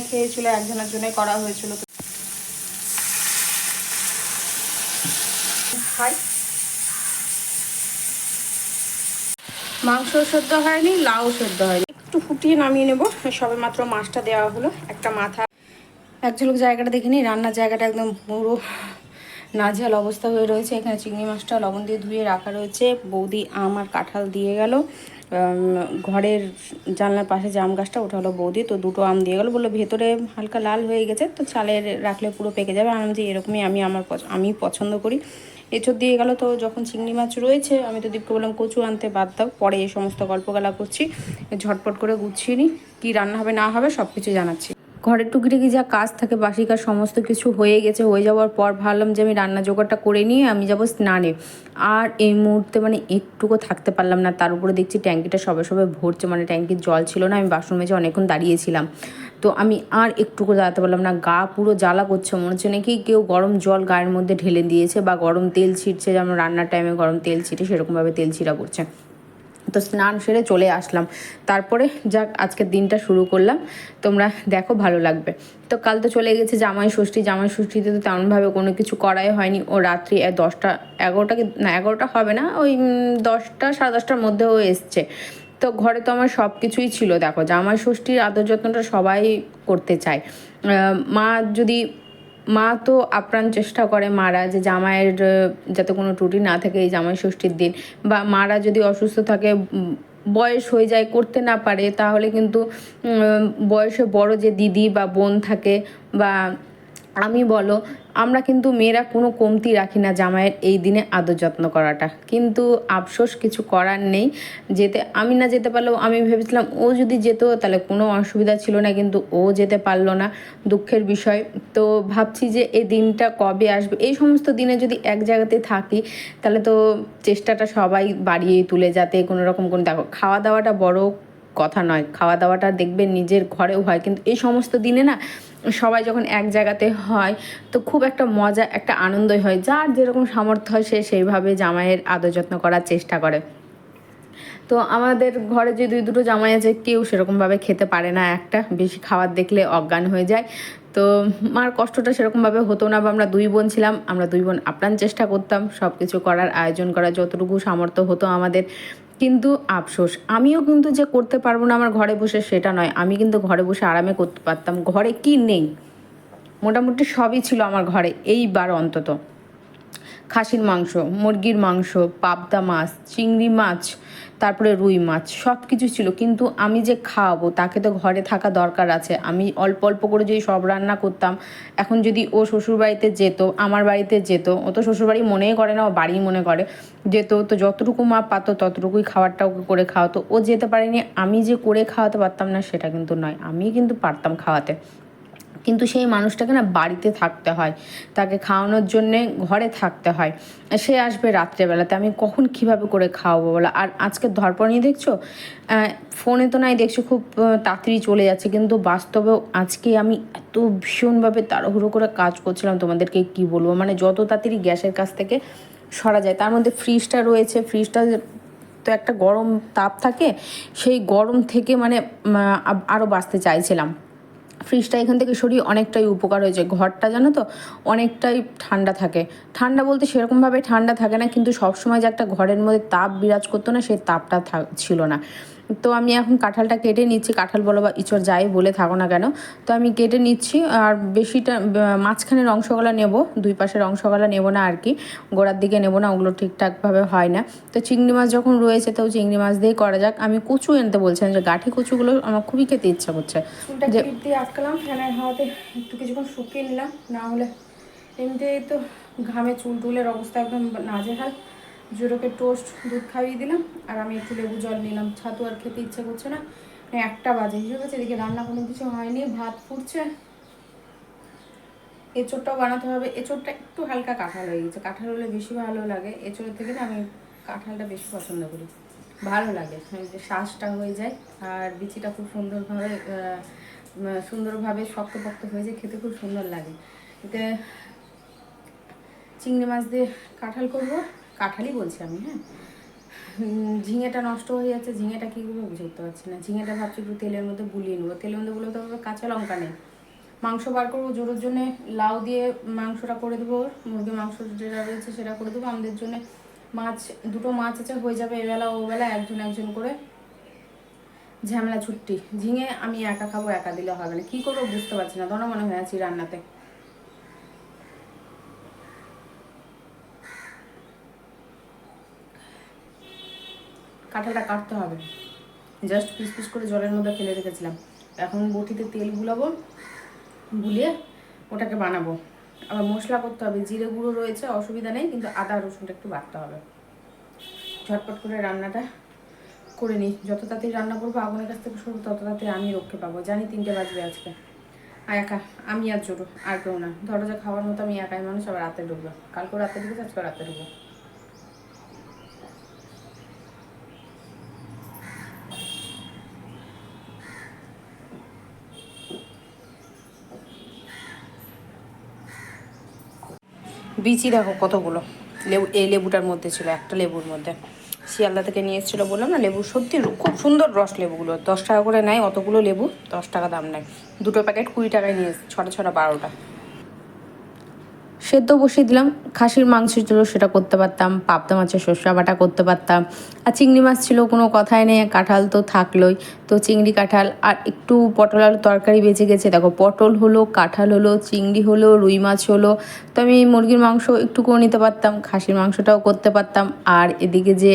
খেয়েছিল, একজনের জন্য করা হয়েছিল। খাই। মাংস সেদ্ধ হয়নি, লাউ সেদ্ধ হয়নি, একটু ফুটিয়ে নামিয়ে নেবো। সবে মাত্র মাছটা দেওয়া হলো, একটা মাথা। এক ঝলক জায়গাটা দেখে নিই। রান্নার জায়গাটা একদম পুরো নাজেহাল অবস্থা হয়ে রয়েছে। এখানে চিংড়ি মাছটা লবণ দিয়ে ধুয়ে রাখা রয়েছে। বৌদি আম আর কাঁঠাল দিয়ে গেল। ঘরের জানলার পাশে যে আম গাছটা, ওটা হলো বৌদি, তো দুটো আম দিয়ে গেলো। বললো ভেতরে হালকা লাল হয়ে গেছে, তো চালে রাখলে পুরো পেকে যাবে। আমি যে এরকমই আমি পছন্দ করি। এঁচোড় দিয়ে গেল। তো যখন চিংড়ি মাছ রয়েছে, আমি তো দীপকে বললাম কচু আনতে, বাদ দাও, পরে এই সমস্ত গল্পগালা করছি। ঝটপট করে গুছিয়ে নিই, কী রান্না হবে না হবে সব কিছু জানাচ্ছি। ঘরের টুকিটাকি যা কাজ থাকে, বাসি কাজ সমস্ত কিছু হয়ে গেছে। হয়ে যাওয়ার পর ভাবলাম যে আমি রান্না জোগাড়টা করে নিয়ে আমি যাব স্নানে। আর এই মুহূর্তে মানে একটুকু থাকতে পারলাম না। তার উপরে দেখছি ট্যাঙ্কিটা সবে সবে ভরছে, মানে ট্যাঙ্কির জল ছিল না। আমি বাথরুমে যে অনেকক্ষণ দাঁড়িয়েছিলাম, তো আমি আর একটুকু দাঁড়াতে পারলাম না। গা পুরো জ্বালা করছে, মনে হচ্ছে নাকি কেউ গরম জল গায়ের মধ্যে ঢেলে দিয়েছে, বা গরম তেল ছিটছে, যেমন রান্নার টাইমে গরম তেল ছিটে সেরকমভাবে তেল ছিটা পড়ছে। তো স্নান সেরে চলে আসলাম। তারপরে যাক আজকের দিনটা শুরু করলাম, তোমরা দেখো ভালো লাগবে। তো কাল তো চলে গেছে জামাই ষষ্ঠী। জামাই ষষ্ঠীতে তো তেমনভাবে কোনো কিছু করাই হয়নি। ও রাত্রি 10টা 11টাকে না, 11টা হবে না, ওই 10টা 10:30টার মধ্যেও এসছে। তো ঘরে তো আমার সব কিছুই ছিল। দেখো জামাই ষষ্ঠীর আদর যত্নটা সবাই করতে চায়। মা যদি মা তো আপ্রাণ চেষ্টা করে, মারা, যে জামাইয়ের যাতে কোনো ত্রুটি না থাকে এই জামাই ষষ্ঠীর দিন। বা মারা যদি অসুস্থ থাকে, বয়স হয়ে যায়, করতে না পারে, তাহলে কিন্তু বয়সে বড় যে দিদি বা বোন থাকে, বা আমি বলো, আমরা কিন্তু মেয়েরা কোনো কমতি রাখি না জামাইয়ের এই দিনে আদর যত্ন করাটা। কিন্তু আফসোস, কিছু করার নেই। আমি না যেতে পারলেও আমি ভেবেছিলাম ও যদি যেত তাহলে কোনো অসুবিধা ছিল না, কিন্তু ও যেতে পারলো না, দুঃখের বিষয়। তো ভাবছি যে এই দিনটা কবে আসবে। এই সমস্ত দিনে যদি এক জায়গাতে থাকি, তাহলে তো চেষ্টাটা সবাই বাড়িয়েই তুলে, যাতে কোনো রকম দেখো, খাওয়া দাওয়াটা বড় কথা নয়, খাওয়া দাওয়াটা দেখবে নিজের ঘরেও হয়, কিন্তু এই সমস্ত দিনে না সবাই যখন এক জায়গাতে হয়, তো খুব একটা মজা, একটা আনন্দই হয়। যার যেরকম সামর্থ্য হয় সে সেইভাবে জামাইয়ের আদর যত্ন করার চেষ্টা করে। তো আমাদের ঘরে যে দুটো জামাই আছে, কেউ সেরকমভাবে খেতে পারে না, একটা বেশি খাবার দেখলে অজ্ঞান হয়ে যায়। তো মার কষ্টটা সেরকমভাবে হতো না, বা আমরা দুই বোন ছিলাম, আমরা দুই বোন আপ্রাণ চেষ্টা করতাম সব কিছু করার, আয়োজন করার যতটুকু সামর্থ্য হতো আমাদের। কিন্তু আফসোস, আমিও কিন্তু যে করতে পারবো না আমার ঘরে বসে সেটা নয়, আমি কিন্তু ঘরে বসে আরামে করতে পারতাম। ঘরে কি নেই, মোটামুটি সবই ছিল আমার ঘরে এইবার অন্তত। খাসির মাংস, মুরগির মাংস, পাবদা মাছ, চিংড়ি মাছ, তারপরে রুই মাছ, সব কিছু ছিল। কিন্তু আমি যে খাওয়াবো তাকে তো ঘরে থাকা দরকার আছে। আমি অল্প অল্প করে যদি সব রান্না করতাম, এখন যদি ও শ্বশুরবাড়িতে যেত, আমার বাড়িতে যেত, ও তো শ্বশুরবাড়ি মনেই করে না, ও বাড়ি মনে করে, যেত, তো যতটুকু মা পাতো ততটুকুই খাবারটা ওকে করে খাওয়াতো। ও যেতে পারেনি, আমি যে করে খাওয়াতে পারতাম না সেটা কিন্তু নয়, আমি কিন্তু পারতাম খাওয়াতে। কিন্তু সেই মানুষটাকে না বাড়িতে থাকতে হয়, তাকে খাওয়ানোর জন্যে ঘরে থাকতে হয়। সে আসবে রাত্রেবেলাতে, আমি কখন কিভাবে করে খাওয়াবো বলো। আর আজকে ধরপড়িয়ে দেখছো, ফোনে তো নাই দেখছো খুব তাড়াতাড়ি চলে যাচ্ছে, কিন্তু বাস্তবেও আজকে আমি এত ভীষণভাবে তাড়াহুড়ো করে কাজ করছিলাম, তোমাদেরকে কি বলবো। মানে যত তাড়াতাড়ি গ্যাসের কাছ থেকে সরা যায়। তার মধ্যে ফ্রিজটা রয়েছে, ফ্রিজটা তো একটা গরম তাপ থাকে, সেই গরম থেকে মানে আরও বাঁচতে চাইছিলাম। ফ্রিজটা এখান থেকে সরিয়ে অনেকটাই উপকার হয়েছে। ঘরটা জানো তো অনেকটাই ঠান্ডা থাকে। ঠান্ডা বলতে সেরকমভাবে ঠান্ডা থাকে না, কিন্তু সবসময় যে একটা ঘরের মধ্যে তাপ বিরাজ করতো না, সেই তাপটা ছিল না। তো আমি এখন কাঁঠালটা কেটে নিচ্ছি। কাঁঠাল বলো বা ইঁচড় যাই বলে থাকো না কেন, তো আমি কেটে নিচ্ছি। আর বেশিটা মাঝখানের অংশগুলো নেব, দুই পাশের অংশগুলো নেব না আর কি, গোড়ার দিকে নেব না, ওগুলো ঠিকঠাকভাবে হয় না। তো চিংড়ি মাছ যখন রয়েছে, তো চিংড়ি মাছ দিয়েই করা যাক। আমি কচু আনতে বলছিলাম, যে গাঠি কচুগুলো আমার খুবই খেতে ইচ্ছা করছে। চুলটা ক্লিপ দিয়ে আটকালাম, ফ্যানের হাওয়াতে একটু কিছুক্ষণ শুকিয়ে নিলাম, না হলে এমনিতেই তো ঘামে চুল টুলের অবস্থা একদম নাজেহাল। জোরোকে টোস্ট দুধ খাইয়ে দিলাম, আর আমি একটু লেবু জল নিলাম। ছাতু আর খেতে ইচ্ছা করছে না, 1টা বাজে, ঠিক আছে। এদিকে রান্না কোনো কিছু হয়নি, ভাত ফুটছে। এঁচোড়টাও বানাতে হবে। এঁচোড়টা একটু হালকা কাঁঠাল হয়ে গেছে, কাঁঠাল হলে বেশি ভালো লাগে। এঁচোড়ের থেকে না আমি কাঁঠালটা বেশি পছন্দ করি, ভালো লাগে, যে শ্বাসটা হয়ে যায়, আর বিচিটা খুব সুন্দরভাবে শক্তপোক্ত হয়ে যায়, খেতে খুব সুন্দর লাগে। এতে চিংড়ি মাছ দিয়ে কাঁঠাল করবো, কাঁঠালই বলছি আমি, হ্যাঁ। ঝিঙেটা নষ্ট হয়ে যাচ্ছে, ঝিঙেটা কী করবো বুঝে উঠতে পারছি না। ঝিঙেটা ভাবছি একটু তেলের মধ্যে বুলিয়ে নেবো, তেলের মধ্যে বুলিয়ে তো কাঁচা লঙ্কা নেই, মাংস বার করবো জোরের জন্য, লাউ দিয়ে মাংসটা করে দেবো, মুরগির মাংস যেটা রয়েছে সেটা করে দেবো। আমাদের জন্য মাছ, দুটো মাছ আছে, হয়ে যাবে এবেলা ওবেলা একজন একজন করে। ঝামেলা ছুটি, ঝিঙে আমি একা খাবো, একা দিলে হবে না, কী করবো বুঝতে পারছি না, দনা মনে হয়ে আছি রান্নাতে। কাঁঠালটা কাটতে হবে, জাস্ট পিস পিস করে জলের মধ্যে ফেলে রেখেছিলাম, এখন বটিতে তেল গুলাবো, গুলিয়ে ওটাকে বানাবো। আবার মশলা করতে হবে, জিরে গুঁড়ো রয়েছে অসুবিধা নেই, কিন্তু আদা রসুনটা একটু বাটতে হবে। ঝটপট করে রান্নাটা করে নিই, যত তাড়াতাড়ি রান্না করবো আগুনের কাছ থেকে শুরু তত তাড়াতাড়ি আমি রক্ষে পাবো। জানি 3টে বাজবে আজকে, আর একা আমি আর জোরো, আর কেউ না, দরজা খাওয়ার মতো আমি একাই মানুষ, আবার রাতে ঢুকবো, কালকেও রাতে ঢুকেছে, আজকে রাতে ঢুকবো। বিচি দেখো কতগুলো, লেবু এই লেবুটার মধ্যে ছিল, একটা লেবুর মধ্যে শিয়ালদা থেকে নিয়ে এসেছিলো বললাম না, লেবু সত্যি খুব সুন্দর রস, লেবুগুলো 10 টাকা করে নেয়, অতগুলো লেবু 10 টাকা দাম নেয়, 2টো প্যাকেট 20 টাকায় নিয়ে এসেছে, 6টা 6টা 12টা। সেদ্ধ বসিয়ে দিলাম, খাসির মাংস ছিল সেটা করতে পারতাম, পাবদা মাছের সর্ষে বাটা করতে পারতাম, আর চিংড়ি মাছ ছিল কোনো কথাই নেই, কাঁঠাল তো থাকলোই, তো চিংড়ি কাঁঠাল আর একটু পটল আলু তরকারি বেঁচে গেছে, দেখো পটল হলো, কাঁঠাল হলো, চিংড়ি হলো, রুই মাছ হলো, তো আমি মুরগির মাংস একটু করে নিতে পারতাম, খাসির মাংসটাও করতে পারতাম, আর এদিকে যে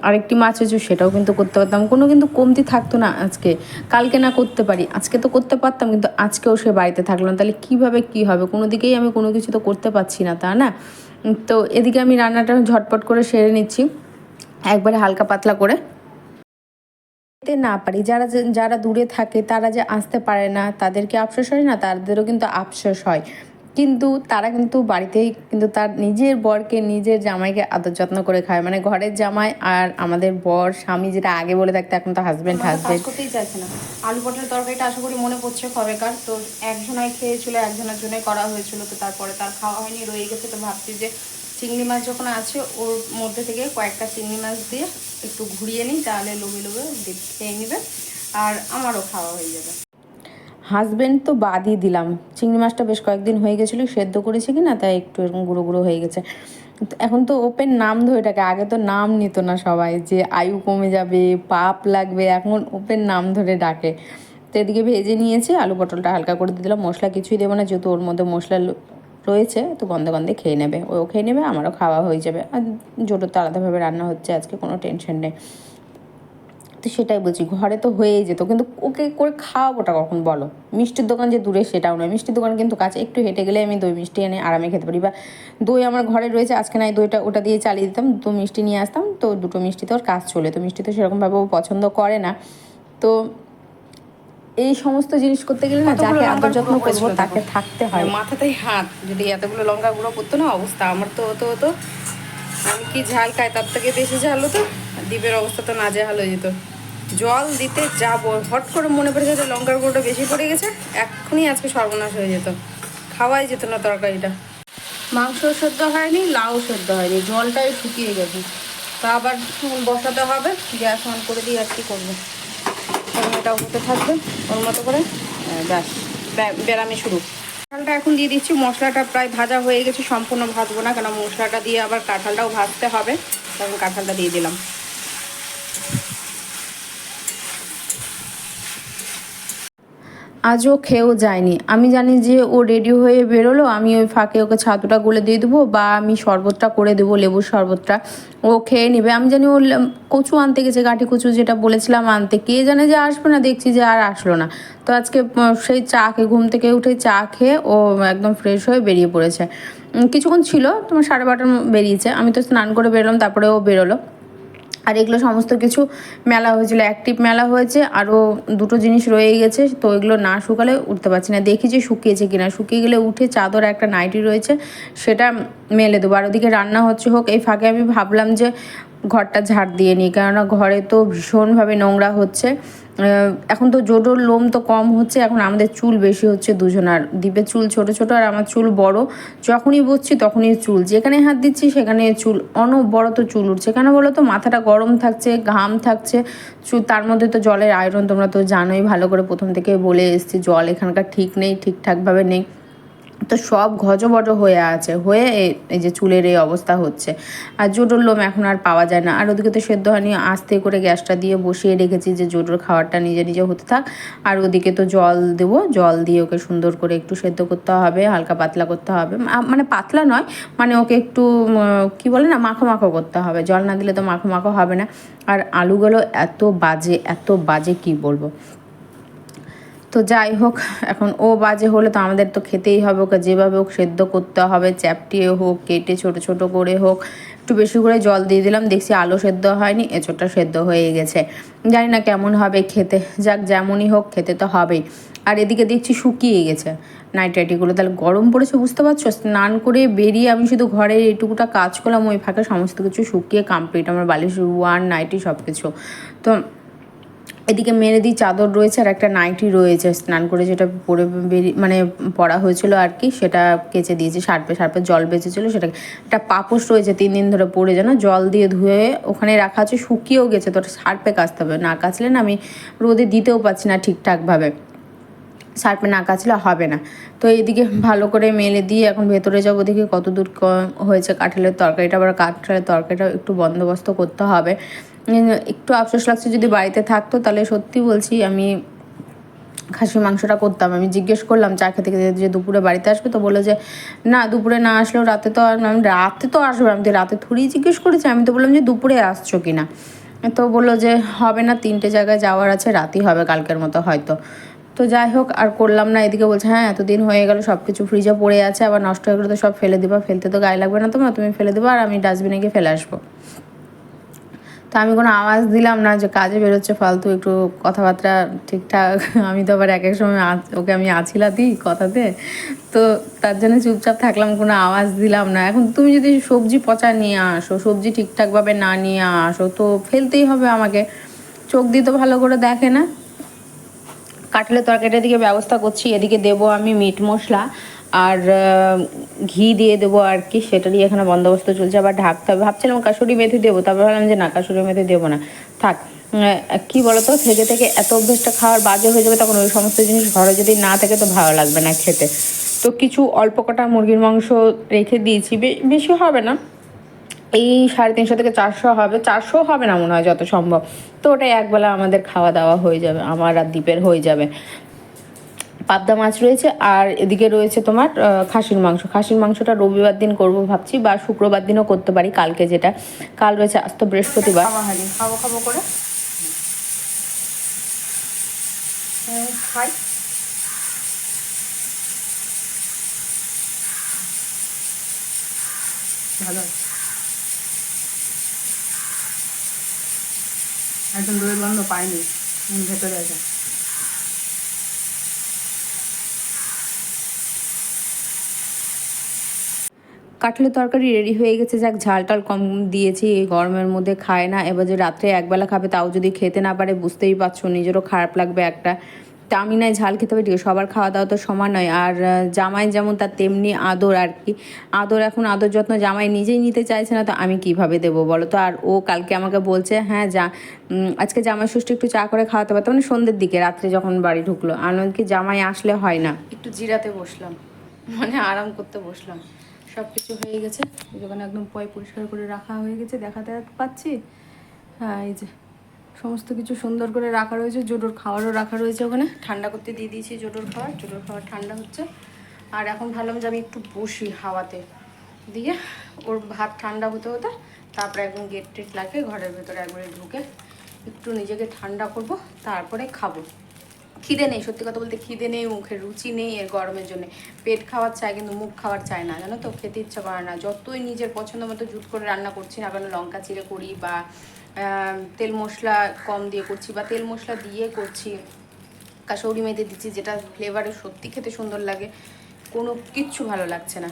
আরেকটি মাছ হয়েছে সেটাও কিন্তু করতে পারতাম, কোনো কিন্তু কমতি থাকতো না আজকে। কালকে না করতে পারি, আজকে তো করতে পারতাম, কিন্তু আজকেও সে বাড়িতে থাকলো না, তাহলে কীভাবে কী হবে, কোনো দিকেই আমি কোনো কিছু তো করতে পারছি না, তা না? তো এদিকে আমি রান্নাটা ঝটপট করে সেরে নিচ্ছি একবারে হালকা পাতলা করে। না পারি, যারা যারা দূরে থাকে তারা যে আসতে পারে না, তাদেরকে আফসোস হয় না, তাদেরও কিন্তু আফসোস হয়, কিন্তু তারা কিন্তু বাড়িতেই কিন্তু তার নিজের বরকে, নিজের জামাইকে আদর যত্ন করে খায়, মানে ঘরের জামাই আর আমাদের বর স্বামী, যেটা আগে বলে থাকতে, এখন তো হাজব্যান্ড করতেই চাইছে না। আলু পটলের তরকারিটা আশা করি মনে পড়ছে কবেকার, তো একজনাই খেয়েছিল, একজনের জন্যই করা হয়েছিল, তো তারপরে তার খাওয়া হয়নি, রয়ে গেছে, তো ভাবছি যে চিংড়ি মাছ যখন আছে ওর মধ্যে থেকে কয়েকটা চিংড়ি মাছ দিয়ে একটু ঘুরিয়ে নিই, তাহলে লোভে লোভে খেয়ে নেবে, আর আমারও খাওয়া হয়ে যাবে। হাজব্যান্ড তো বাদই দিলাম, চিংড়ি মাছটা বেশ কয়েকদিন হয়ে গেছিলো, সেদ্ধ করেছি কি না, তাই একটু এরকম গুঁড়ো গুঁড়ো হয়ে গেছে। এখন তো ওপেন নাম ধরে ডাকে, আগে তো নাম নিত না সবাই, যে আয়ু কমে যাবে, পাপ লাগবে, এখন ওপেন নাম ধরে ডাকে। তো এদিকে ভেজে নিয়েছে, আলু পটলটা হালকা করে দিয়ে দিলাম, মশলা কিছুই দেবো না, যেহেতু ওর মধ্যে মশলা রয়েছে, তো গন্ধে গন্ধে খেয়ে নেবে, ও খেয়ে নেবে, আমারও খাওয়া হয়ে যাবে, আর জোটোর তো আলাদাভাবে রান্না হচ্ছে আজকে, কোনো টেনশন নেই। তো সেটাই বলছি, ঘরে তো হয়েই যেত, কিন্তু ওকে করে খাওয়াবোটা কখন বলো? মিষ্টির দোকান যে দূরে সেটাও নয়, মিষ্টির দোকান কিন্তু কাছে, একটু হেঁটে গেলে আমি দই মিষ্টি এনে আরামে খেতে পারি, বা দই আমার ঘরে রয়েছে, আজকে নাই দইটা ওটা দিয়ে চালিয়ে দিতাম, 2 মিষ্টি নিয়ে আসতাম, তো 2টো মিষ্টিতে ওর কাজ চলে, তো মিষ্টি তো সেরকমভাবে ও পছন্দ করে না। তো এই সমস্ত জিনিস করতে গেলে না, যাকে আদর যত্ন করবো তাকে থাকতে হয়, মাথাতেই হাত, যদি এতগুলো লঙ্কা গুঁড়ো করতো না, অবস্থা আমার তো হতো হতো, আমি কি ঝাল খাই তার থেকে বেশি ঝাল হতো, দ্বীপের অবস্থা তো নাজেহাল হয়ে যেত। জল দিতে যাবো, হট করে মনে পড়ে যেত লঙ্কার গুঁড়োটা বেশি পড়ে গেছে, এক্ষুনি আজকে সর্বনাশ হয়ে যেত, খাওয়াই যেত না তরকারিটা। মাংস সেদ্ধ হয়নি, লাউ সেদ্ধ হয়নি, জলটাই শুকিয়ে গেছে, তা আবার বসাতে হবে, গ্যাস অন করে দিয়ে আর কি করবো, এটাও হতে থাকবে ওর মতো করে, ব্যাস ব্যারামে শুরু। কাঁঠালটা এখন দিয়ে দিচ্ছি, মশলাটা প্রায় ভাজা হয়ে গেছে, সম্পূর্ণ ভাজবো না, কেন মশলাটা দিয়ে আবার কাঁঠালটাও ভাজতে হবে, তখন কাঁঠালটা দিয়ে দিলাম। আজও খেয়েও যায়নি, আমি জানি যে ও রেডি হয়ে বেরোলো, আমি ওই ফাঁকে ওকে ছাতুটা গুলে দিয়ে দেবো, বা আমি শরবতটা করে দেবো, লেবুর শরবতটা, ও খেয়ে নেবে। আমি জানি ও কচু আনতে গেছে, গাঁঠি কচু যেটা বলেছিলাম আনতে, কে জানে যে আসবে না, দেখছি যে আর আসলো না। তো আজকে সেই ঘুম থেকে উঠে চা খেয়ে ও একদম ফ্রেশ হয়ে বেরিয়ে পড়েছে, কিছুক্ষণ ছিল, তোমার 12:30 বেরিয়েছে, আমি তো স্নান করে বেরোলাম, তারপরে ও বেরোলো। আর এগুলো সমস্ত কিছু মেলা হয়েছিল, অ্যাক্টিভ মেলা হয়েছে, আরও 2টো জিনিস রয়ে গেছে, তো এগুলো না শুকালে উঠতে পারছি না, দেখি যে শুকিয়েছে কিনা, শুকিয়ে গেলে উঠে চাদর একটা নাইটি রয়েছে সেটা মেলে দেবো, আর ওদিকে রান্না হচ্ছে হোক, এই ফাঁকে আমি ভাবলাম যে ঘরটা ঝাড় দিয়ে নিই, কেননা ঘরে তো ভীষণভাবে নোংরা হচ্ছে, এখন তো জোডোর লোম তো কম হচ্ছে, এখন আমাদের চুল বেশি হচ্ছে দুজনার। দীপের চুল ছোট ছোট আর আমার চুল বড়, যখনই বসছি তখনই চুল, যেখানে হাত দিচ্ছি সেখানে চুল, অনবরত চুল উঠছে। কেন বলো তো, মাথাটা গরম থাকছে, ঘাম থাকছে, চুল, তার মধ্যে তো জলের আয়রন তোমরা তো জানোই ভালো করে, প্রথম থেকে বলে এসেছি জল এখানকার ঠিক নেই, ঠিকঠাকভাবে নেই। তো সব ঘজবজ হয়ে আছে, হয়ে এই যে চুলের এই অবস্থা হচ্ছে। আর জোডোর লোম এখন আর পাওয়া যায় না। আর ওদিকে তো সেদ্ধ হয়নি, আস্তে করে গ্যাসটা দিয়ে বসিয়ে রেখেছি যে জোডোর খাবারটা নিজে নিজে হতে থাক। আর ওদিকে তো জল দেবো, জল দিয়ে ওকে সুন্দর করে একটু সেদ্ধ করতে হবে, হালকা পাতলা করতে হবে, মানে পাতলা নয়, মানে ওকে একটু কি বলে না, মাখো মাখো করতে হবে, জল না দিলে তো মাখো মাখো হবে না। আর আলুগুলো এত বাজে, এত বাজে কি বলবো। তো যাই হোক, এখন ও বাজে হলে তো আমাদের তো খেতেই হবে, ওকে যেভাবে হোক সেদ্ধ করতে হবে, চ্যাপটিয়ে হোক, কেটে ছোট ছোট করে হোক। একটু বেশি করে জল দিয়ে দিলাম, দেখছি আলু সেদ্ধ হয়নি, এঁচোড়টা সেদ্ধ হয়ে গেছে। জানি না কেমন হবে খেতে, যাক যেমনই হোক খেতে তো হবেই। আর এদিকে দেখছি শুকিয়ে গেছে নাইটিগুলো, তাহলে গরম পড়েছে বুঝতে পারছো। স্নান করে বেরিয়ে আমি শুধু ঘরের এইটুকুটা কাজ করলাম, ওই ফাঁকে সমস্ত কিছু শুকিয়ে কমপ্লিট, আমার বালিশ, ওয়ান নাইটি সব কিছু। তো এদিকে মেরেদি চাদর রয়েছে আর একটা নাইটি রয়েছে, স্নান করে যেটা পরে মানে পরা হয়েছিল আর কি, সেটা কেচে দিয়েছি, সার্পে জল বেঁচেছিলো সেটা। একটা পাপোশ রয়েছে 3 দিন ধরে পরে, যেন জল দিয়ে ধুয়ে ওখানে রাখা আছে, শুকিয়েও গেছে, তো সার্পে কাচতে হবে, না কাচলে না আমি রোদে দিতেও পারছি না ঠিকঠাকভাবে, সার্পে না কাচলে হবে না। তো এইদিকে ভালো করে মেলে দিয়ে এখন ভেতরে যাবো, দেখি কত দূর হয়েছে কাঁঠালের তরকারিটা। আবার কাঁঠালের তরকারিটা একটু বন্দোবস্ত করতে হবে। একটু আফসোস লাগছে, যদি বাড়িতে থাকতো তাহলে সত্যি বলছি আমি খাসির মাংসটা করতাম। আমি জিজ্ঞেস করলাম চা খেতে খেতে যে দুপুরে বাড়িতে আসবে, তো বললো যে না দুপুরে না আসলেও রাতে তো, আমি রাতে তো আসবে, আমি তো রাতে থুড়িই জিজ্ঞেস করেছি, আমি তো বললাম যে দুপুরে আসছো কি না। তো বললো যে হবে না, 3টে জায়গায় যাওয়ার আছে, রাতই হবে কালকের মতো হয়তো। তো যাই হোক, আর করলাম না। এদিকে বলছে হ্যাঁ এতদিন হয়ে গেল, সব কিছু ফ্রিজে পড়ে আছে, আবার নষ্ট হয়ে গেলে তো সব ফেলে দিবা, ফেলতে তো গায়ে লাগবে না তোমার, তুমি ফেলে দেবো আর আমি ডাস্টবিনে গিয়ে ফেলে আসবো। তো আমি কোনো আওয়াজ দিলাম না, যে কাজে বেরোচ্ছে ফালতু, একটু কথাবার্তা ঠিকঠাক, আমি তো আবার এক এক সময় ওকে আমি আছিলা দিই কথাতে, তো তার জন্য চুপচাপ থাকলাম, কোনো আওয়াজ দিলাম না। এখন তুমি যদি সবজি পচা নিয়ে আসো, সবজি ঠিকঠাকভাবে না নিয়ে আসো, তো ফেলতেই হবে আমাকে, চোখ দিয়ে তো ভালো করে দেখে না। কাঁঠালের তরকারিটার দিকে ব্যবস্থা করছি, এদিকে দেবো আমি মিট মশলা আর ঘি দিয়ে দেবো আর কি, সেটারই এখানে বন্দোবস্ত চলছে। আবার ঢাকতে হবে, ভাবছিলাম কাসুরি মেথি দেবো, তারপর ভাবলাম যে না কাসুরি মেথি দেবো না, থাক। কী বলতো, থেকে থেকে এত অভ্যেসটা খাওয়ার বাজে হয়ে যাবে, তখন ওই সমস্ত জিনিস ঘরে যদি না থাকে তো ভালো লাগবে না খেতে। তো কিছু অল্প কটা মুরগির মাংস রেখে দিয়েছি, বেশি হবে না, এই 350 থেকে 400 হবে, 400 হবে না মনে হয় যত সম্ভব। তো ওটাই একবেলা আমাদের খাওয়া দাওয়া হয়ে যাবে, আমার আর দ্বীপের হয়ে যাবে। পাবদা মাছ রয়েছে, আর এদিকে রয়েছে তোমার খাসির মাংস। খাসির মাংসটা রবিবার দিন করব ভাবছি, বা শুক্রবার দিনও করতে পারি, কালকে যেটা, কাল রয়েছে, আজ তো বৃহস্পতিবার। খাবো খাবো করে খাই। ভালো একদম দইয়ের গন্ধ পাইনি, ভেতরে আছে। কাঁঠালের তরকারি রেডি হয়ে গেছে, যাক ঝাল টাল কম দিয়েছি, এই গরমের মধ্যে খায় না। এবার যে রাত্রে একবেলা খাবে, তাও যদি খেতে না পারে বুঝতেই পারছো, নিজেরও খারাপ লাগবে একটা। তা আমি নাই ঝাল খেতে পারি, সবার খাওয়া দাওয়া তো সমান নয়। আর জামাই যেমন তার তেমনি আদর আর কি, আদর, এখন আদর যত্ন জামাই নিজেই নিতে চাইছে না, তো আমি কিভাবে দেবো বলো তো। আর ও কালকে আমাকে বলছে হ্যাঁ আজকে জামাই ষষ্ঠী একটু চা করে খাওয়াতে পারতো, মানে সন্ধ্যের দিকে, রাত্রে যখন বাড়ি ঢুকলো, কি জামাই আসলে হয় না, একটু জিরাতে বসলাম, মানে আরাম করতে বসলাম। সব কিছু হয়ে গেছে, দোকানে একদম পরিষ্কার করে রাখা হয়ে গেছে, দেখাতে পাচ্ছি। হ্যাঁ এই যে সমস্ত কিছু সুন্দর করে রাখা রয়েছে, জোডোর খাবারও রাখা রয়েছে ওখানে, ঠান্ডা করতে দিয়ে দিয়েছি জোডোর খাবার ঠান্ডা হচ্ছে। আর এখন ভাবলাম যে আমি একটু বসি হাওয়াতে, দিয়ে ওর ভাত ঠান্ডা হতে হতে তারপরে একদম গেট টেট লাগিয়ে ঘরের ভেতরে একবারে ঢুকে একটু নিজেকে ঠান্ডা করব, তারপরে খাবো। খিদে নেই, সত্যি কথা বলতে খিদে নেই, মুখের রুচি নেই এর গরমের জন্য। পেট খাওয়ার চায় কিন্তু মুখ খাওয়ার চায় না, জানো তো, খেতে ইচ্ছা করে না। যতই নিজের পছন্দ মতো জুট করে রান্না করছি না কেন, লঙ্কা চিড়ে করি বা তেল মশলা কম দিয়ে করছি বা তেল মশলা দিয়ে করছি, কাসৌরি মেথি দিচ্ছি, যেটা ফ্লেভারে সত্যি খেতে সুন্দর লাগে, কোনো কিচ্ছু ভালো লাগছে না।